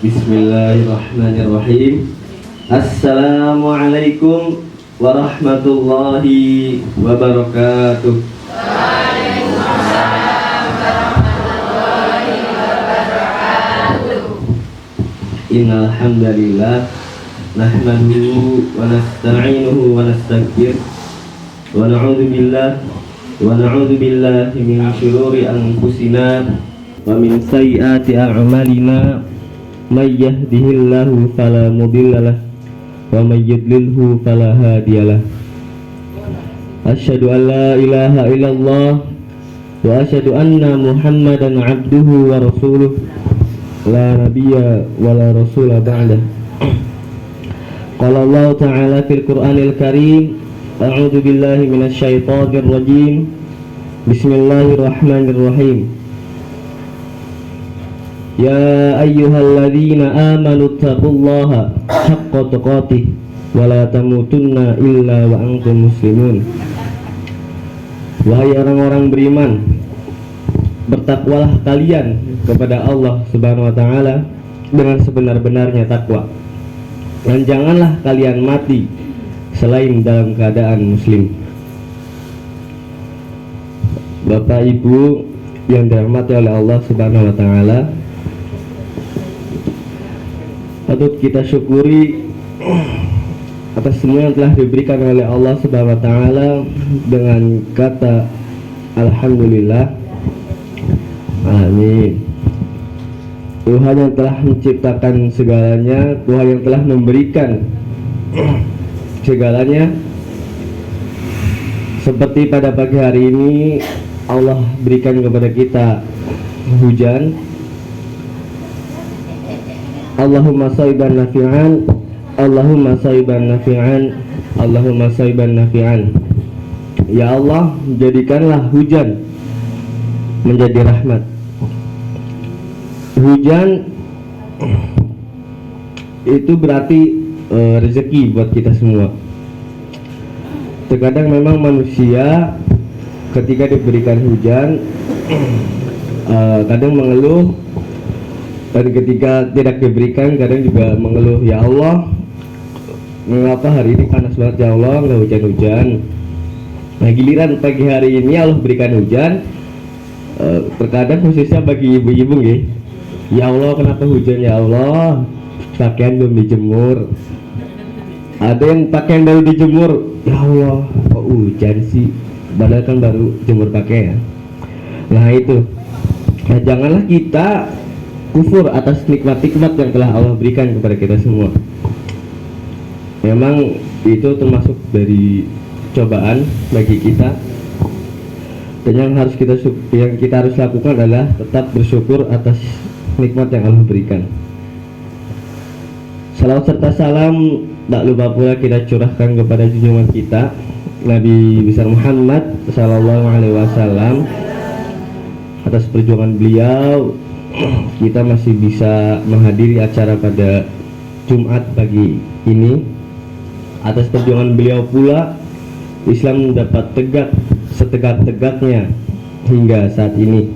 Bismillahirrahmanirrahim. Assalamualaikum warahmatullahi wabarakatuh. Innal hamdalillah nahmaduhu wa nasta'inuhu wa nastaghfiruh wa na'udzu billahi min shururi anfusina wa min sayyiati a'malina may yahdihillahu fala mudhillalah wa may yudlilhu fala hadiyalah. Asyhadu an la ilaha illallah wa asyhadu anna Muhammadan abduhu wa rasuluh la nabiyya wa la rasula ba'dah. Qala Allah ta'ala fil Qur'anil Karim, a'udzu billahi minasy syaithanir rajim. Bismillahirrahmanirrahim. Ya ayyuhalladzina amanu taqullaha haqqa tuqatih wa la tamutunna illa wa antum muslimun. Wahai orang-orang beriman, bertakwalah kalian kepada Allah Subhanahu wa taala dengan sebenar-benarnya takwa, dan janganlah kalian mati selain dalam keadaan muslim. Bapak Ibu yang dirahmati oleh Allah Subhanahu wa taala, patut kita syukuri atas semua yang telah diberikan oleh Allah Subhanahu wa taala dengan kata alhamdulillah. Amin. Tuhan yang telah menciptakan segalanya, Tuhan yang telah memberikan segalanya. Seperti pada pagi hari ini Allah berikan kepada kita hujan. Allahumma shayban nafi'an, Allahumma shayban nafi'an, Allahumma shayban nafi'an. Ya Allah, jadikanlah hujan menjadi rahmat. Hujan itu berarti rezeki buat kita semua. Terkadang memang manusia ketika diberikan hujan kadang mengeluh, dan ketika tidak diberikan kadang juga mengeluh, ya Allah, mengapa hari ini panas banget ya Allah, nggak hujan-hujan. Nah giliran pagi hari ini Allah berikan hujan, terkadang khususnya bagi ibu-ibu ya Allah kenapa hujan ya Allah, pakaian belum dijemur. Ada yang pakaian baru dijemur, ya Allah kok hujan sih, padahal kan baru jemur pakaian. Nah itu, nah, janganlah kita kufur atas nikmat-nikmat yang telah Allah berikan kepada kita semua. Memang itu termasuk dari cobaan bagi kita, dan yang kita harus lakukan adalah tetap bersyukur atas nikmat yang Allah berikan. Salawat serta salam tak lupa pula kita curahkan kepada junjungan kita Nabi besar Muhammad sallallahu alaihi wasallam. Atas perjuangan beliau kita masih bisa menghadiri acara pada Jumat pagi ini. Atas perjuangan beliau pula Islam dapat tegak setegak-tegaknya hingga saat ini.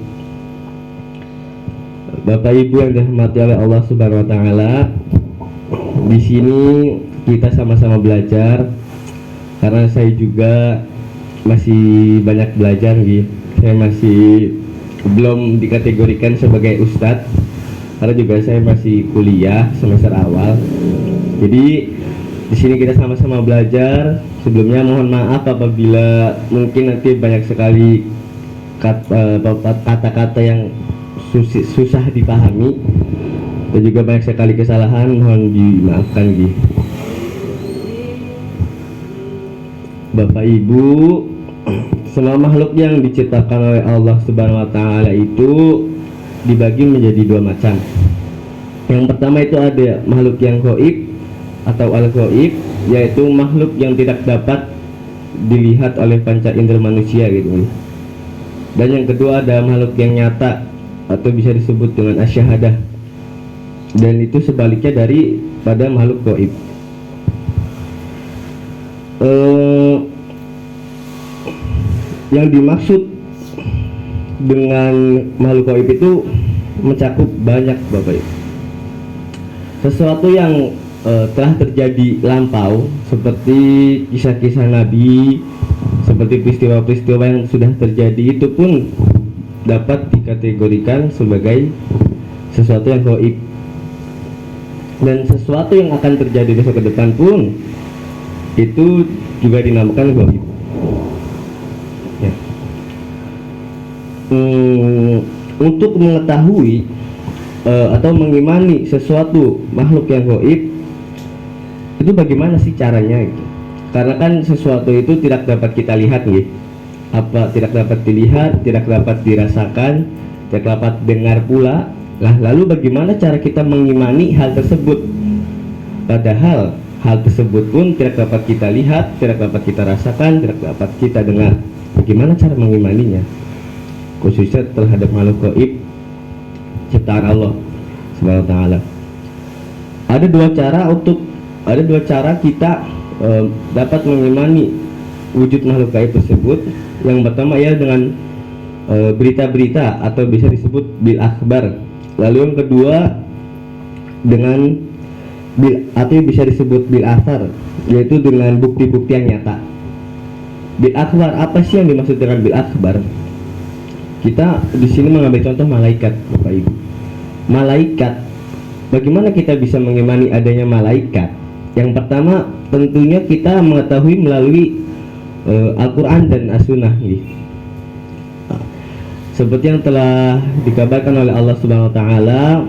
Bapak Ibu yang dirahmati oleh Allah Subhanahu wa taala, di sini kita sama-sama belajar, karena saya juga masih banyak belajar gitu. Saya masih belum dikategorikan sebagai ustadz, karena juga saya masih kuliah semester awal. Jadi di sini kita sama-sama belajar. Sebelumnya mohon maaf apabila mungkin nanti banyak sekali kata-kata yang susah dipahami, dan juga banyak sekali kesalahan, mohon dimaafkan gitu. Bapak Ibu, semua makhluk yang diciptakan oleh Allah Subhanahu wa taala itu dibagi menjadi dua macam. Yang pertama itu ada makhluk yang gaib atau al-gaib, yaitu makhluk yang tidak dapat dilihat oleh panca indera manusia gitu. Dan yang kedua ada makhluk yang nyata atau bisa disebut dengan asyahadah, dan itu sebaliknya dari pada makhluk gaib. Yang dimaksud dengan makhluk gaib itu mencakup banyak Bapak Ibu. sesuatu yang telah terjadi lampau, seperti kisah-kisah Nabi, seperti peristiwa-peristiwa yang sudah terjadi, itu pun dapat dikategorikan sebagai sesuatu yang gaib. Dan sesuatu yang akan terjadi besok ke depan pun itu juga dinamakan gaib. Ya. Untuk mengetahui atau mengimani sesuatu makhluk yang gaib, itu bagaimana sih caranya gitu? Karena kan sesuatu itu tidak dapat kita lihat nih. Apa tidak dapat dilihat, tidak dapat dirasakan, tidak dapat dengar pula. Nah, lalu bagaimana cara kita mengimani hal tersebut? Padahal hal tersebut pun tidak dapat kita lihat, tidak dapat kita rasakan, tidak dapat kita dengar. Bagaimana cara mengimaninya? Khususnya terhadap makhluk gaib ciptaan Allah Subhanahu wa taala. Ada dua cara kita dapat mengimani wujud makhluk gaib tersebut. Yang pertama ya dengan berita-berita atau bisa disebut bil akhbar. Lalu yang kedua dengan atau bisa disebut bil athar, yaitu dengan bukti-bukti yang nyata. Bil akhbar, apa sih yang dimaksud dengan bil akhbar? Kita di sini mengambil contoh malaikat, Bapak Ibu. Malaikat, bagaimana kita bisa mengimani adanya malaikat? Yang pertama tentunya kita mengetahui melalui Al-Quran dan As-Sunnah. Seperti yang telah dikabarkan oleh Allah Subhanahu wa taala,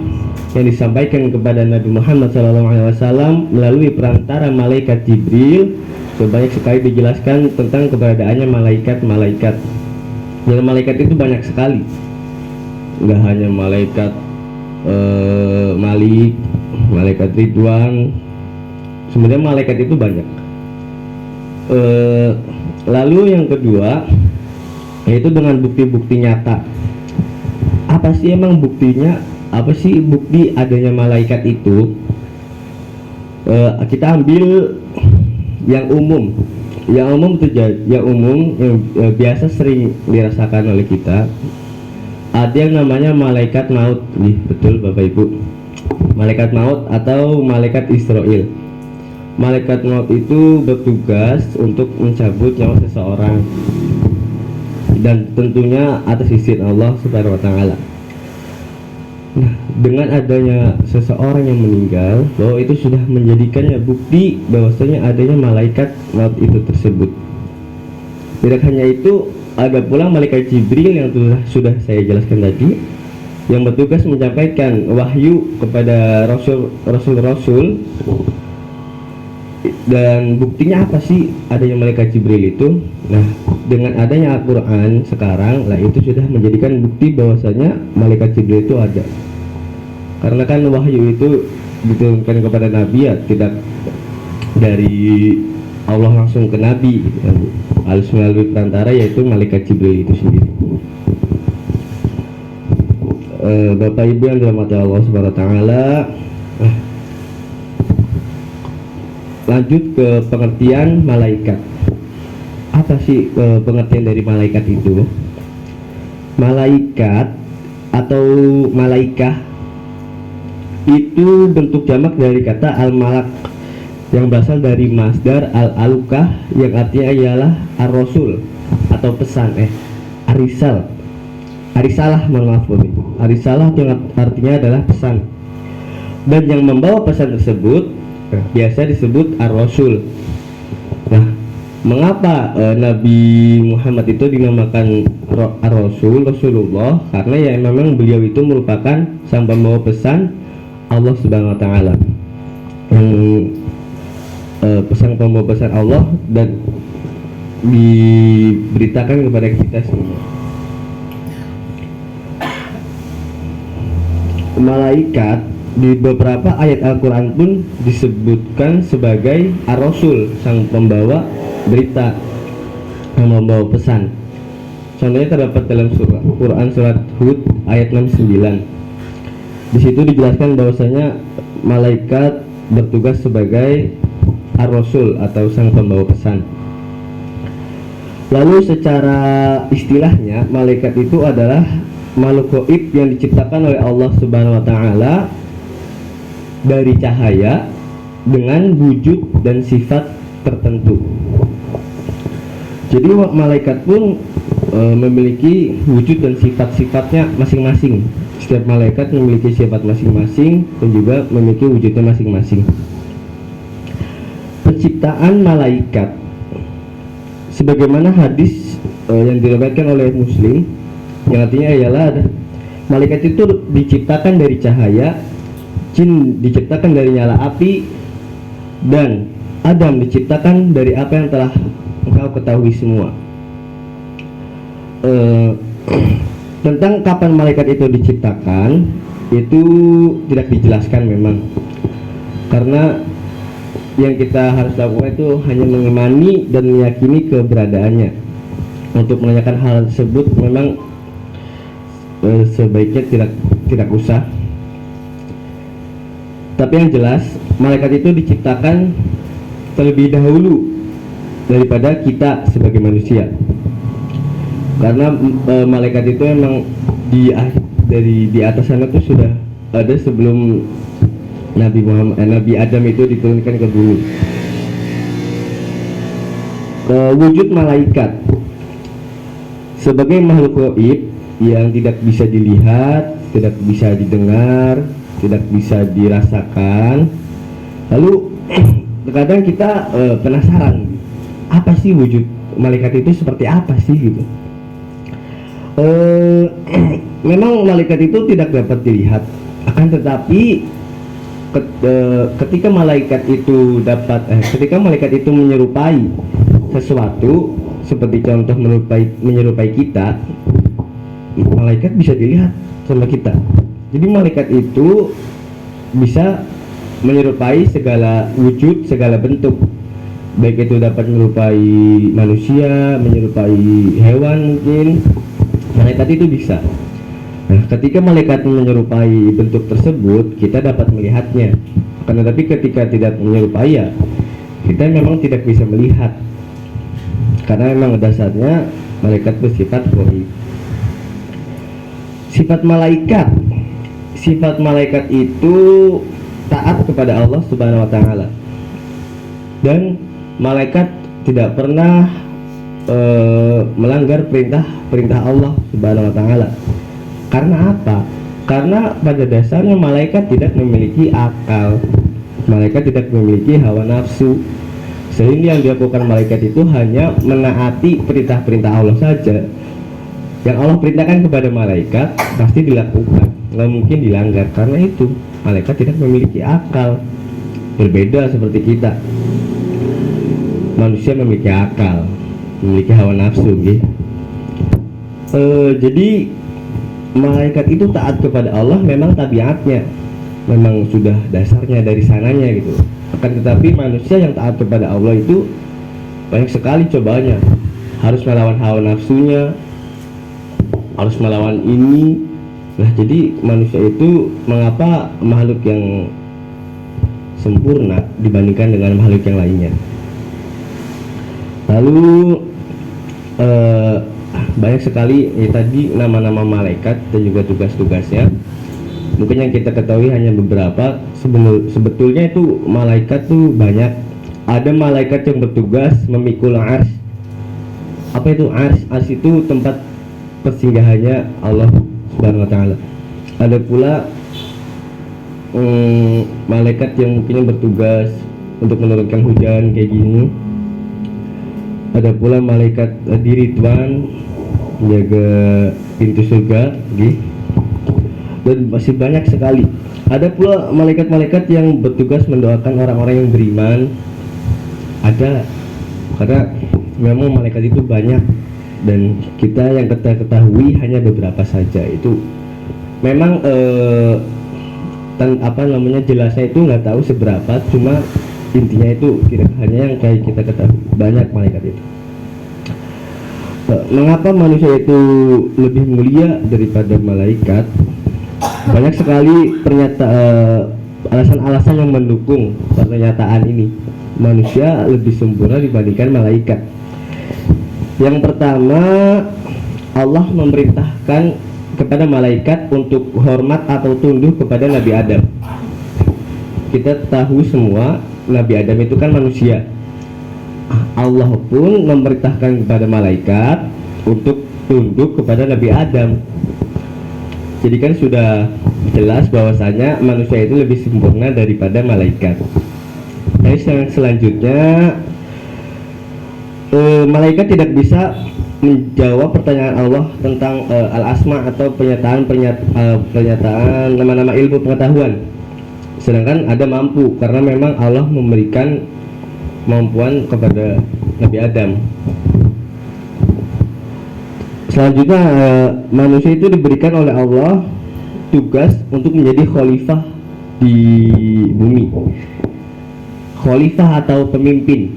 yang disampaikan kepada Nabi Muhammad SAW melalui perantara malaikat Jibril, sebanyak sekali dijelaskan tentang keberadaannya malaikat-malaikat. Dan malaikat itu banyak sekali, nggak hanya malaikat Malik, malaikat Ridwan. Sebenarnya malaikat itu banyak. Lalu yang kedua yaitu dengan bukti-bukti nyata. Apa sih emang buktinya? Apa sih bukti adanya malaikat itu? Kita ambil yang umum. Yang umum yang biasa sering dirasakan oleh kita. Ada yang namanya malaikat maut. Betul Bapak Ibu. Malaikat maut atau malaikat Israel. Malaikat maut itu bertugas untuk mencabut nyawa seseorang, dan tentunya atas izin Allah Subhanahu wa taala. Nah, dengan adanya seseorang yang meninggal, bahwa itu sudah menjadikannya bukti bahwasanya adanya malaikat maut itu tersebut. Tidak hanya itu, ada pula malaikat Jibril yang sudah saya jelaskan tadi, yang bertugas menyampaikan wahyu kepada rasul-rasul. Dan buktinya apa sih adanya malaikat Jibril itu? Nah, dengan adanya Al-Quran sekarang, lah itu sudah menjadikan bukti bahwasanya malaikat Jibril itu ada. Karena kan wahyu itu diturunkan kepada Nabi, ya tidak dari Allah langsung ke Nabi gitu kan, harus melalui perantara yaitu malaikat Jibril itu sendiri. Bapak Ibu yang dirahmati Allah Subhanahu wa taala, lanjut ke pengertian malaikat. Apa sih pengertian dari malaikat itu? Malaikat atau malaikah itu bentuk jamak dari kata al-malak yang berasal dari masdar al-alukah yang artinya ialah ar-rasul atau pesan arisalah, arisalah yang artinya adalah pesan, dan yang membawa pesan tersebut biasa disebut ar-rasul. Nah, mengapa Nabi Muhammad itu dinamakan ar-rasul, Rasulullah? Karena ya memang beliau itu merupakan sang pembawa pesan Allah Subhanahu wa taala. Pesan pembawa pesan Allah dan diberitakan kepada kita semua. Malaikat di beberapa ayat Al-Quran pun disebutkan sebagai ar-rasul, sang pembawa berita, yang membawa pesan. Contohnya terdapat dalam Quran surat Hud ayat 69. Di situ dijelaskan bahwasanya malaikat bertugas sebagai ar-rasul atau sang pembawa pesan. Lalu secara istilahnya, malaikat itu adalah makhluk gaib yang diciptakan oleh Allah Subhanahu wa taala dari cahaya dengan wujud dan sifat tertentu. Jadi malaikat pun memiliki wujud dan sifat-sifatnya masing-masing. Setiap malaikat memiliki sifat masing-masing dan juga memiliki wujudnya masing-masing. Penciptaan malaikat, sebagaimana hadis yang diriwayatkan oleh Muslim, yang artinya ialah malaikat itu diciptakan dari cahaya, jin diciptakan dari nyala api, dan Adam diciptakan dari apa yang telah engkau ketahui semua. Tentang kapan malaikat itu diciptakan itu tidak dijelaskan memang, karena yang kita harus lakukan itu hanya mengimani dan meyakini keberadaannya. Untuk menanyakan hal tersebut memang sebaiknya tidak usah. Tapi yang jelas malaikat itu diciptakan terlebih dahulu daripada kita sebagai manusia, karena malaikat itu memang di atas sana tuh sudah ada sebelum Nabi Adam itu diturunkan ke bumi. Wujud malaikat sebagai makhluk gaib yang tidak bisa dilihat, tidak bisa didengar, tidak bisa dirasakan. Lalu terkadang kita penasaran, apa sih wujud malaikat itu, seperti apa sih gitu. Memang malaikat itu tidak dapat dilihat, akan tetapi ketika malaikat itu menyerupai sesuatu, seperti contoh menyerupai kita, malaikat bisa dilihat sama kita. Jadi malaikat itu bisa menyerupai segala wujud, segala bentuk, baik itu dapat menyerupai manusia, menyerupai hewan mungkin. Malaikat itu bisa. Nah, ketika malaikat menyerupai bentuk tersebut, kita dapat melihatnya. Karena tapi ketika tidak menyerupai, ya kita memang tidak bisa melihat. Karena memang dasarnya malaikat bersifat gaib. Sifat malaikat itu taat kepada Allah Subhanahu wa taala. Dan malaikat tidak pernah melanggar perintah Allah Subhanahu wa taala. Karena apa? Karena pada dasarnya malaikat tidak memiliki akal. Malaikat tidak memiliki hawa nafsu. Sehingga yang dilakukan malaikat itu hanya menaati perintah-perintah Allah saja. Yang Allah perintahkan kepada malaikat pasti dilakukan, nggak mungkin dilanggar. Karena itu malaikat tidak memiliki akal. Berbeda seperti kita. Manusia memiliki akal, memiliki hawa nafsu gitu. Jadi malaikat itu taat kepada Allah memang tabiatnya, memang sudah dasarnya dari sananya gitu. Akan tetapi manusia yang taat kepada Allah itu banyak sekali cobaannya. Harus melawan hawa nafsunya, harus melawan ini. Nah, jadi manusia itu mengapa makhluk yang sempurna dibandingkan dengan makhluk yang lainnya. Lalu banyak sekali tadi nama-nama malaikat dan juga tugas-tugasnya. Mungkin yang kita ketahui hanya beberapa. Sebetulnya itu malaikat tuh banyak. Ada malaikat yang bertugas memikul ars. Apa itu ars? Ars itu tempat persinggahannya Allah Subhanahu wa taala. Ada pula malaikat yang mungkin bertugas untuk menurunkan hujan kayak gini. Ada pula malaikat di Ridwan menjaga pintu surga gitu. Dan masih banyak sekali. Ada pula malaikat-malaikat yang bertugas mendoakan orang-orang yang beriman. Ada, karena memang malaikat itu banyak dan kita yang kita ketahui hanya beberapa saja. Itu memang jelasnya itu nggak tahu seberapa, cuma intinya itu hanya yang kayak kita ketahui, banyak malaikat itu. Mengapa manusia itu lebih mulia daripada malaikat? Banyak sekali alasan-alasan yang mendukung pernyataan ini. Manusia lebih sempurna dibandingkan malaikat. Yang pertama, Allah memerintahkan kepada malaikat untuk hormat atau tunduk kepada Nabi Adam. kita tahu semua Nabi Adam itu kan manusia. Allah pun memerintahkan kepada malaikat untuk tunduk kepada Nabi Adam. Jadi kan sudah jelas bahwasanya manusia itu lebih sempurna daripada malaikat. Tapi selanjutnya malaikat tidak bisa menjawab pertanyaan Allah tentang al-asma atau pernyataan nama-nama ilmu pengetahuan. Sedangkan ada mampu, karena memang Allah memberikan kemampuan kepada Nabi Adam. Selanjutnya manusia itu diberikan oleh Allah tugas untuk menjadi khalifah di bumi. Khalifah atau pemimpin.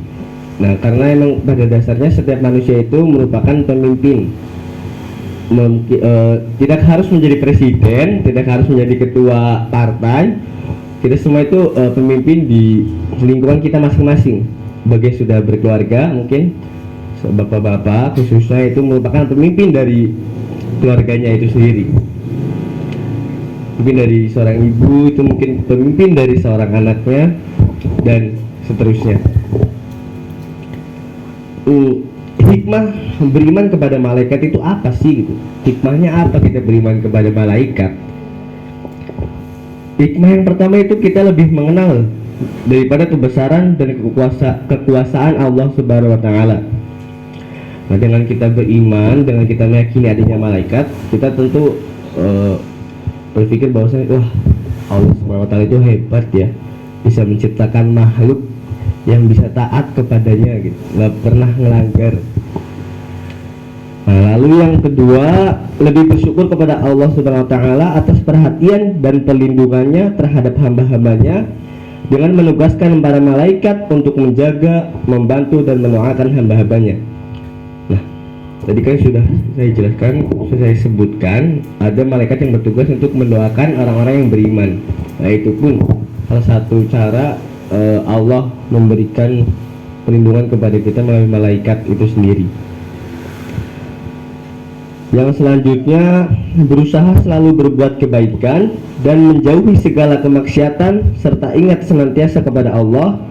Nah, karena emang pada dasarnya setiap manusia itu merupakan pemimpin. Tidak harus menjadi presiden, tidak harus menjadi ketua partai. Kita semua itu pemimpin di lingkungan kita masing-masing. Bagi sudah berkeluarga, mungkin bapak-bapak khususnya itu merupakan pemimpin dari keluarganya itu sendiri. Mungkin dari seorang ibu itu mungkin pemimpin dari seorang anaknya, dan seterusnya. Hikmah beriman kepada malaikat itu apa sih gitu? Hikmahnya apa kita beriman kepada malaikat? Hikmah yang pertama itu kita lebih mengenal daripada kebesaran dan kekuasaan Allah Subhanahu wa taala. Nah, dengan kita beriman, dengan kita meyakini adanya malaikat, kita tentu berpikir bahwasanya wah, Allah Subhanahu wa taala itu hebat ya, bisa menciptakan makhluk yang bisa taat kepadanya gitu, nggak pernah melanggar. Nah, lalu yang kedua, lebih bersyukur kepada Allah Subhanahu wa taala atas perhatian dan perlindungannya terhadap hamba-hambanya dengan menugaskan para malaikat untuk menjaga, membantu dan mendoakan hamba-hambanya. Nah, tadi kan sudah saya jelaskan, sudah saya sebutkan ada malaikat yang bertugas untuk mendoakan orang-orang yang beriman. Nah, itu pun salah satu cara Allah memberikan perlindungan kepada kita melalui malaikat itu sendiri. Yang selanjutnya, berusaha selalu berbuat kebaikan dan menjauhi segala kemaksiatan, serta ingat senantiasa kepada Allah,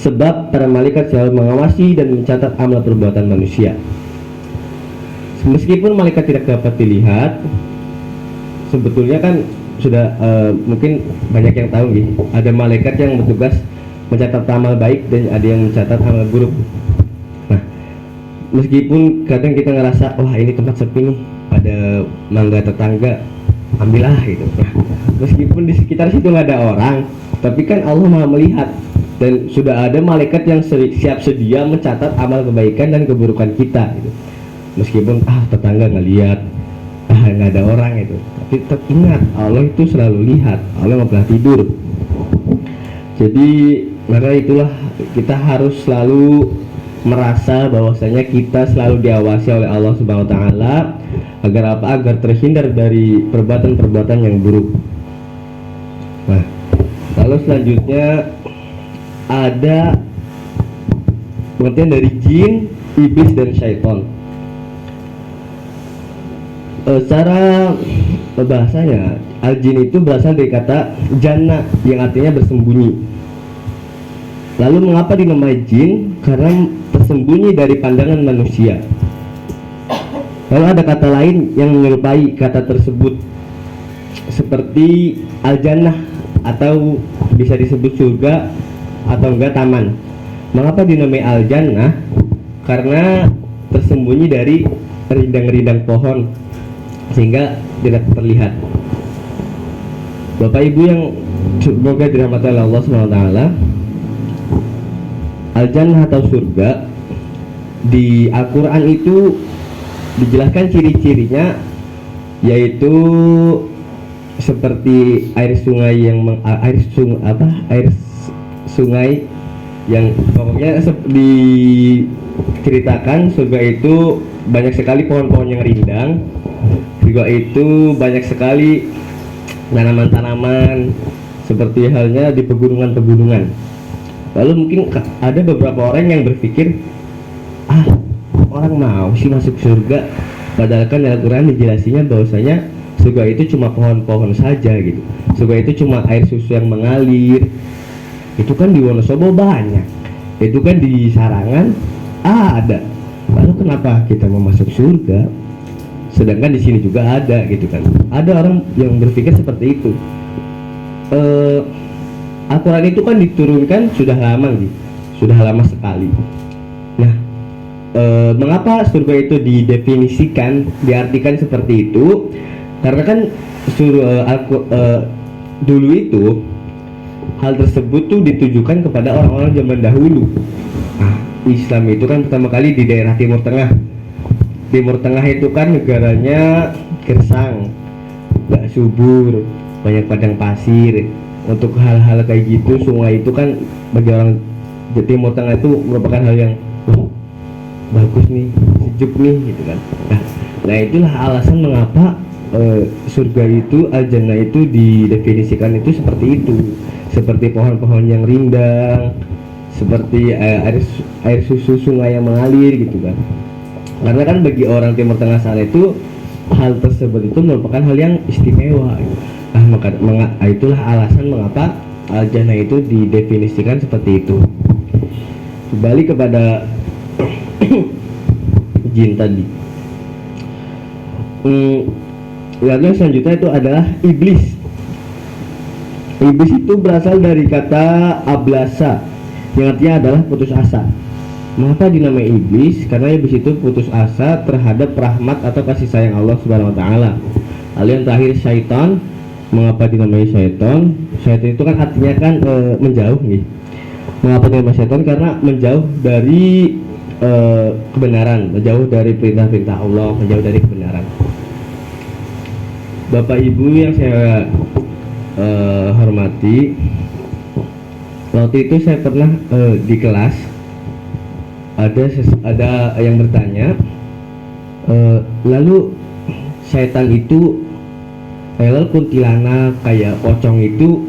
sebab para malaikat selalu mengawasi dan mencatat amal perbuatan manusia. Meskipun malaikat tidak dapat dilihat, sebetulnya kan sudah mungkin banyak yang tahu nih, ada malaikat yang bertugas mencatat amal baik dan ada yang mencatat amal buruk. Nah, meskipun kadang kita ngerasa wah ini tempat sepi nih, ada mangga tetangga, ambillah gitu. Nah, meskipun di sekitar situ nggak ada orang, tapi kan Allah Maha melihat dan sudah ada malaikat yang siap sedia mencatat amal kebaikan dan keburukan kita gitu. Meskipun tetangga nggak lihat, nggak ada orang itu, tapi tetap ingat Allah itu selalu lihat, Allah nggak pernah tidur. Jadi maka itulah kita harus selalu merasa bahwasanya kita selalu diawasi oleh Allah Subhanahu wa taala, agar apa? Agar terhindar dari perbuatan-perbuatan yang buruk. Nah, lalu selanjutnya ada pengertian dari jin, iblis dan syaitan. Secara bahasanya, al-jin itu berasal dari kata jannah yang artinya bersembunyi. Lalu mengapa dinamai jin? Karena tersembunyi dari pandangan manusia. Lalu ada kata lain yang menyerupai kata tersebut, seperti al-jannah atau bisa disebut surga atau enggak taman. Mengapa dinamai al-jannah? Karena tersembunyi dari rindang-rindang pohon sehingga tidak terlihat. Bapak Ibu yang semoga dirahmati oleh Allah SWT, al-jannah atau surga di Al-Quran itu dijelaskan ciri-cirinya, yaitu seperti air sungai yang pokoknya diceritakan surga itu banyak sekali pohon-pohon yang rindang, juga itu banyak sekali tanaman-tanaman seperti halnya di pegunungan-pegunungan. Lalu mungkin ada beberapa orang yang berpikir, orang mau sih masuk surga, padahal kan Al-Quran dijelasinya bahwasanya surga itu cuma pohon-pohon saja gitu. Surga itu cuma air susu yang mengalir, Itu kan di Wonosobo banyak, itu kan di Sarangan ada. Lalu kenapa kita mau masuk surga sedangkan di sini juga ada gitu kan? Ada orang yang berpikir seperti itu. Al-Quran itu kan diturunkan sudah lama nih, sudah lama sekali. Nah, mengapa surga itu didefinisikan, diartikan seperti itu? Karena kan dulu itu hal tersebut tuh ditujukan kepada orang-orang zaman dahulu. Nah, Islam itu kan pertama kali di daerah Timur Tengah. Timur Tengah itu kan negaranya gersang, gak subur, banyak padang pasir. Untuk hal-hal kayak gitu, sungai itu kan bagi orang di Timur Tengah itu merupakan hal yang bagus nih, sejuk nih gitu kan. Nah itulah alasan mengapa surga itu, al-jannah itu didefinisikan itu seperti itu, seperti pohon-pohon yang rindang, seperti air susu sungai yang mengalir gitu kan. Karena kan bagi orang Timur Tengah sana itu hal tersebut itu merupakan hal yang istimewa gitu. Itulah alasan mengapa al-jannah itu didefinisikan seperti itu. Kembali kepada jin tadi. Lalu yang selanjutnya itu adalah iblis. Iblis itu berasal dari kata ablasa, yang artinya adalah putus asa. Mengapa dinamai iblis? Karena iblis itu putus asa terhadap rahmat atau kasih sayang Allah Subhanahu wa taala. Lalu yang terakhir syaitan. Mengapa dinamai syaitan? Syaitan itu kan artinya kan menjauh nih. Mengapa dinamai syaitan? Karena menjauh dari kebenaran, menjauh dari perintah-perintah Allah, menjauh dari kebenaran. Bapak Ibu yang saya hormati, waktu itu saya pernah di kelas ada yang bertanya, lalu syaitan itu kalau kuntilanak kayak pocong itu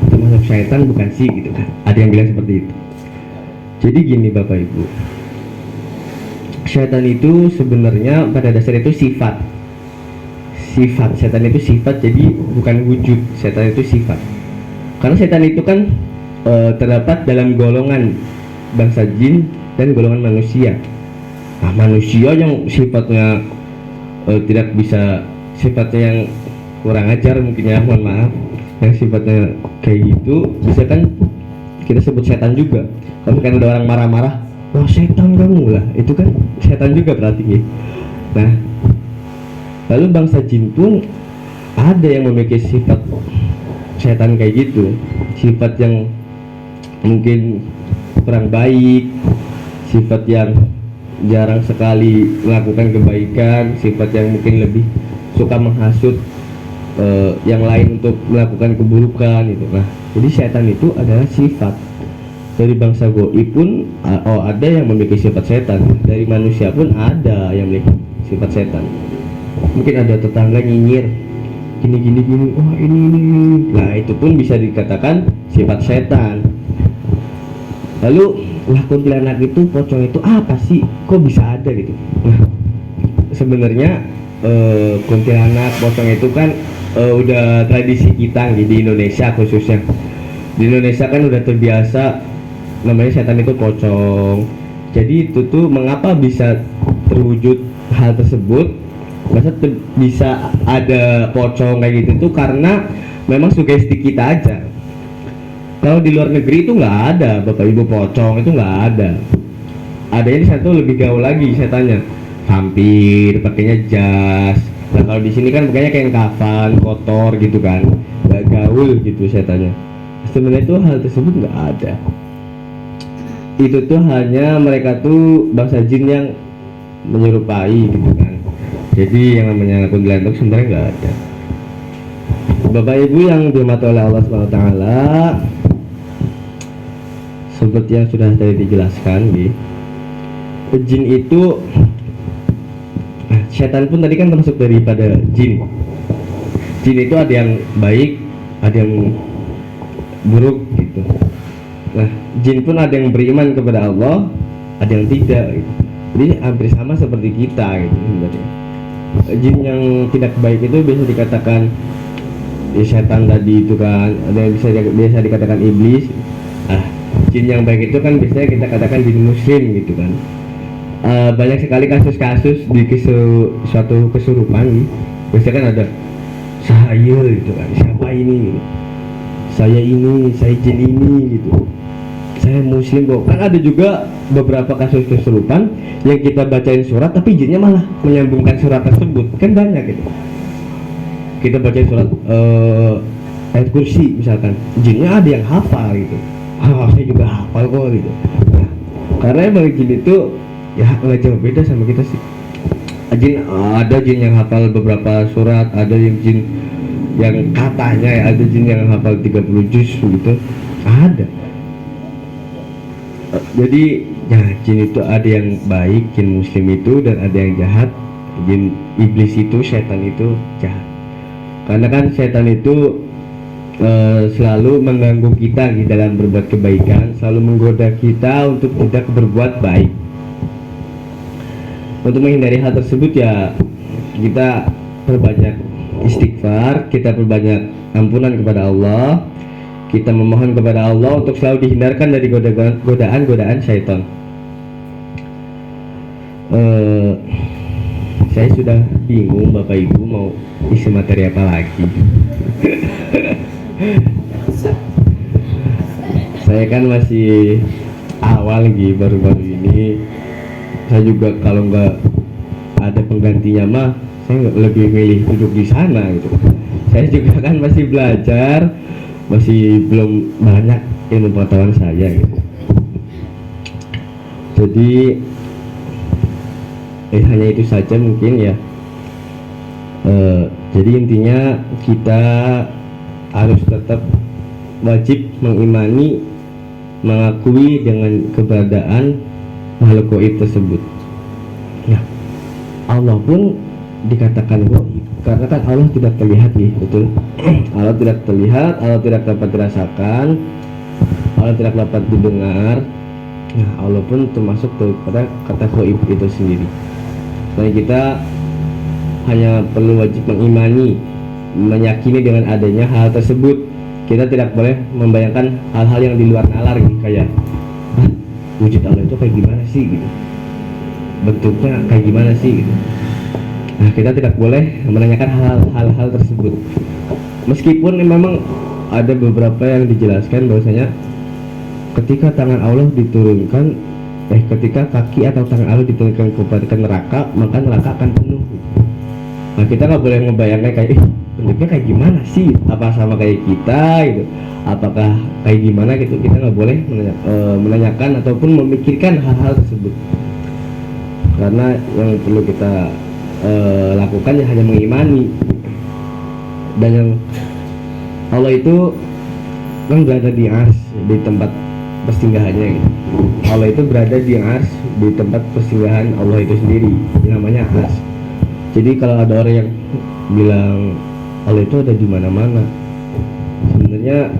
termasuk syaitan bukan sih gitu kan? Ada yang bilang seperti itu. Jadi gini Bapak Ibu, syaitan itu sebenarnya pada dasar itu sifat. Syaitan itu sifat, jadi bukan wujud. Syaitan itu sifat. Karena syaitan itu kan terdapat dalam golongan bangsa jin dan golongan manusia. Nah, manusia yang sifatnya tidak bisa, sifatnya yang kurang ajar mungkin ya, mohon maaf, yang sifatnya kayak gitu bisa kan kita sebut setan juga. Kalau kan ada orang marah-marah, wah setan kamu lah, itu kan setan juga berarti ya. Nah, lalu bangsa jin pun ada yang memiliki sifat setan kayak gitu, sifat yang mungkin kurang baik, sifat yang jarang sekali melakukan kebaikan, sifat yang mungkin lebih suka menghasut yang lain untuk melakukan keburukan gitu. Nah, jadi setan itu adalah sifat dari bangsa goib pun ada yang memiliki sifat setan, dari manusia pun ada yang memiliki sifat setan. Mungkin ada tetangga nyinyir gini, oh ini. Nah, itu pun bisa dikatakan sifat setan. Lalu kuntilanak itu, pocong itu apa sih? Kok bisa ada gitu? Nah, sebenarnya kuntilanak, pocong itu kan udah tradisi kita di Indonesia khususnya. Di Indonesia kan udah terbiasa namanya setan itu pocong. Jadi itu tuh mengapa bisa terwujud hal tersebut? Masa bisa ada pocong kayak gitu tuh karena memang sugesti kita aja. Kalau di luar negeri itu nggak ada Bapak Ibu pocong, itu nggak ada. Adanya di satu lebih gaul lagi setannya, vampir, pakainya jas. Nah kalau di sini kan pakainya kain kafan, kotor gitu kan, nggak gaul gitu setannya. Sebenarnya itu hal tersebut nggak ada. Itu tuh hanya mereka tuh bangsa jin yang menyerupai gitu kan. Jadi yang namanya kuntilanak sebenarnya nggak ada. Bapak Ibu yang dirahmati oleh Allah SWT, seperti yang sudah tadi dijelaskan, jin itu, setan pun tadi kan termasuk daripada jin. Jin itu ada yang baik, ada yang buruk gitu. Nah, jin pun ada yang beriman kepada Allah, ada yang tidak gitu. Jadi hampir sama seperti kita gitu sebenarnya. Jin yang tidak baik itu bisa dikatakan setan tadi itu kan, ada yang biasa dikatakan iblis. Jin yang baik itu kan biasanya kita katakan jin muslim gitu kan. Banyak sekali kasus-kasus di suatu kesurupan nih. Biasanya kan ada saya gitu kan, siapa ini? Saya ini, saya jin ini gitu. Saya muslim kok. Kan ada juga beberapa kasus kesurupan yang kita bacain surat tapi jinnya malah menyambungkan surat tersebut. Kan banyak gitu. Kita bacain surat ayat kursi misalkan, jinnya ada yang hafal gitu. Saya juga hafal kok gitu. Nah, karena emang jin itu ya nggak jauh beda sama kita sih. Ada jin yang hafal beberapa surat, ada yang jin yang katanya ya, ada jin yang hafal 30 juz gitu. Ada. Jadi ya jin itu ada yang baik, jin muslim itu, dan ada yang jahat, jin iblis itu, setan itu jahat. Karena kan setan itu selalu mengganggu kita di dalam berbuat kebaikan, selalu menggoda kita untuk tidak berbuat baik. Untuk menghindari hal tersebut ya kita perbanyak istighfar, kita perbanyak ampunan kepada Allah, kita memohon kepada Allah untuk selalu dihindarkan dari godaan-godaan syaitan. Saya sudah bingung Bapak Ibu mau isi materi apa lagi. Saya kan masih awal lagi, baru-baru ini. Saya juga kalau nggak ada penggantinya mah saya lebih milih duduk di sana gitu. Saya juga kan masih belajar, masih belum banyak ilmu pengetahuan saya gitu. Jadi hanya itu saja mungkin ya. Jadi intinya kita harus tetap wajib mengimani, mengakui dengan keberadaan makhluk gaib tersebut. Nah, Allah pun dikatakan gaib karena kan Allah tidak terlihat nih, betul? Allah tidak terlihat, Allah tidak dapat dirasakan, Allah tidak dapat didengar. Nah, Allah pun termasuk daripada kata gaib itu sendiri. Dan kita hanya perlu wajib mengimani, meyakini dengan adanya hal tersebut. Kita tidak boleh membayangkan hal-hal yang di luar nalar gitu, kayak wujud Allah itu kayak gimana sih gitu, bentuknya kayak gimana sih gitu. Nah, kita tidak boleh menanyakan hal-hal tersebut, meskipun memang ada beberapa yang dijelaskan bahwasanya ketika tangan Allah diturunkan, ketika kaki atau tangan Allah diturunkan ke neraka, maka neraka akan penuh. Nah, kita nggak boleh ngebayangkan kayak bentuknya kayak gimana sih, apa sama kayak kita gitu, apakah kayak gimana gitu. Kita nggak boleh menanyakan ataupun memikirkan hal-hal tersebut, karena yang perlu kita lakukan ya hanya mengimani. Dan yang Allah itu kan berada di ars, di tempat persinggahannya gitu. Allah itu berada di ars, di tempat persinggahan Allah itu sendiri, namanya ars. Jadi kalau ada orang yang bilang Allah itu ada di mana-mana, sebenarnya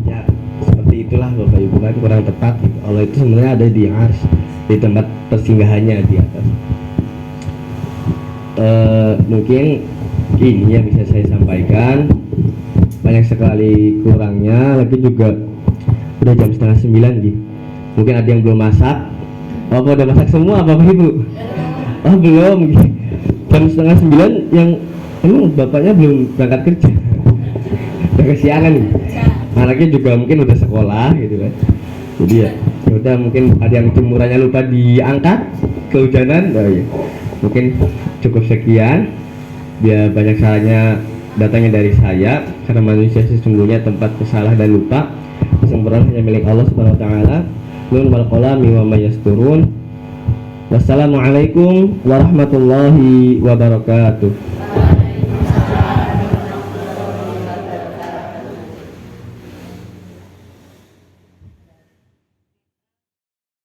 ya seperti itulah Bapak Ibu, kan kurang tepat gitu. Allah itu sebenarnya ada di ars, di tempat persinggahannya di atas. Mungkin ini yang bisa saya sampaikan, banyak sekali kurangnya, lagi juga udah jam 8:30 gitu. Mungkin ada yang belum masak. Apa udah masak semua Bapak Ibu? Oh belum. Jam 8:30 yang emang bapaknya belum berangkat kerja. Udah kesiangan nih. Anaknya juga mungkin udah sekolah gitu kan. Jadi ya udah, mungkin ada yang jemurannya lupa diangkat, kehujanan. Oh iya. Mungkin cukup sekian. Biar banyak salahnya datangnya dari saya, karena manusia sesungguhnya tempat salah dan lupa. Kesempurnaan hanya milik Allah Subhanahu wa taala. Nun wal qalami wa may yasturun. Wassalamualaikum warahmatullahi wabarakatuh.